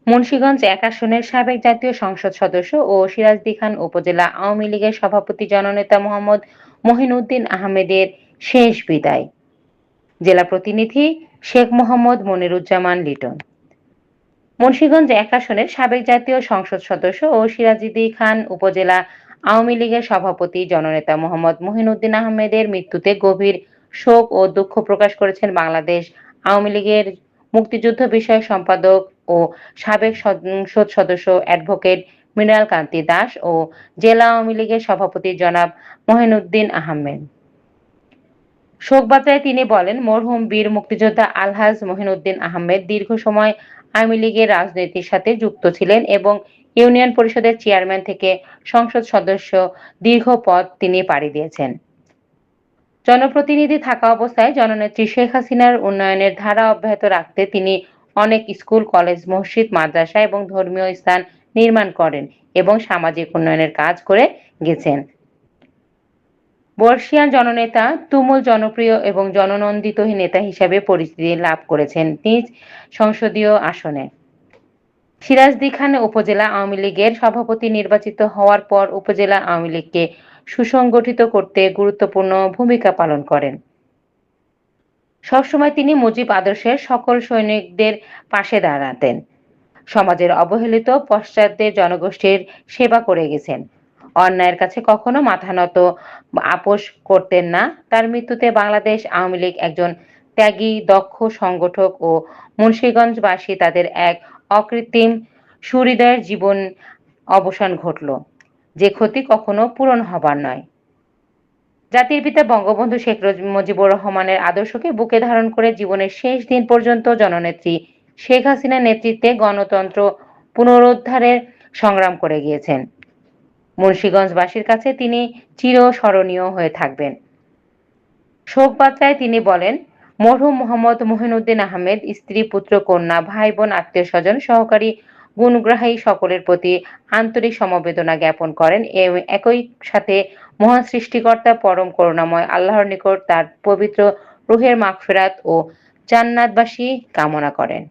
মুন্সিগঞ্জ ১ আসনের সাবেক জাতীয় সংসদ সদস্য ও সিরাজদিখান উপজেলা আওয়ামী লীগের সভাপতি জননেতা মোহাম্মদ মহিনউদ্দিন আহমেদের শেষ বিদায়। জেলা প্রতিনিধি শেখ মোহাম্মদ মনিরুজ্জামান লিটন। মুন্সিগঞ্জ ১ আসনের সাবেক জাতীয় সংসদ সদস্য ও সিরাজদিখান উপজেলা আওয়ামী লীগের সভাপতি জননেতা মোহাম্মদ মহিনউদ্দিন আহমেদের মৃত্যুতে গভীর শোক ও দুঃখ প্রকাশ করেছেন বাংলাদেশ আওয়ামী লীগের মুক্তিযুদ্ধ বিষয়ক সম্পাদক ও সাবেক সংসদ সদস্য অ্যাডভোকেট মৃণাল কান্তি দাস ও জেলা আওয়ামী লীগের সভাপতি জনাব মহিনউদ্দিন আহমেদ। শোকবার্তায় তিনি বলেন, মরহুম বীর মুক্তিযোদ্ধা আলহাজ মহিনউদ্দিন আহমেদ দীর্ঘ সময় আওয়ামী লীগের রাজনীতির সাথে যুক্ত ছিলেন এবং ইউনিয়ন পরিষদের চেয়ারম্যান থেকে সংসদ সদস্য দীর্ঘ পথ তিনি পাড়ি দিয়েছেন। জনপ্রতিনিধি থাকা অবস্থায় জননেত্রী শেখ হাসিনার উন্নয়নের ধারা অব্যাহত রাখতে তিনি অনেক স্কুল, কলেজ, মসজিদ, মাদ্রাসা এবং ধর্মীয় স্থান নির্মাণ করেন এবং সামাজিক উন্নয়নের কাজ করে গেছেন। বর্ষীয়ান জননেতা তুমুল জনপ্রিয় এবং জননন্দিত নেতা হিসেবে পরিচিতি লাভ করেছেন নিজ সংসদীয় আসনে। সিরাজদিখান উপজেলা আওয়ামী লীগের সভাপতি নির্বাচিত হওয়ার পর উপজেলা আওয়ামী লীগকে সুসংগঠিত করতে গুরুত্বপূর্ণ ভূমিকা পালন করেন। সবসময় তিনি মুজিব আদর্শের সকল সৈনিকদের পাশে দাঁড়াতেন। সমাজের অবহেলিত পশ্চাৎদের জনগোষ্ঠীর সেবা করে গেছেন। অন্যায়ের কাছে কখনো মাথা নত আপোষ করতেন না। তার মৃত্যুতে বাংলাদেশ আওয়ামী লীগ একজন ত্যাগী, দক্ষ সংগঠক ও মুন্সিগঞ্জবাসী তাদের এক অকৃত্রিম সুহৃদয়ের জীবন অবসান ঘটল, যে ক্ষতি কখনো পূরণ হবার নয়। জাতির পিতা বঙ্গবন্ধু শেখ মুজিবুর রহমানের আদর্শকে বুকে ধারণ করে জীবনের শেষ দিন পর্যন্ত জননেত্রী শেখ হাসিনার নেতৃত্বে গণতন্ত্র পুনরুদ্ধারের সংগ্রাম করে গিয়েছেন। মুন্সিগঞ্জবাসীর কাছে তিনি চিরস্মরণীয় হয়ে থাকবেন। শোকবার্তায় তিনি বলেন, মরহুম মোহাম্মদ মহিনউদ্দিন আহমেদ স্ত্রী, পুত্র, কন্যা, ভাই বোন, আত্মীয় স্বজন, সহকারী গুণগ্রাহী সকলের প্রতি আন্তরিক সমবেদনা জ্ঞাপন করেন। একই সাথে মহান সৃষ্টিকর্তা পরম করুণাময় আল্লাহর নিকট তার পবিত্র রুহের মাগফিরাত ও জান্নাতবাসী কামনা করেন।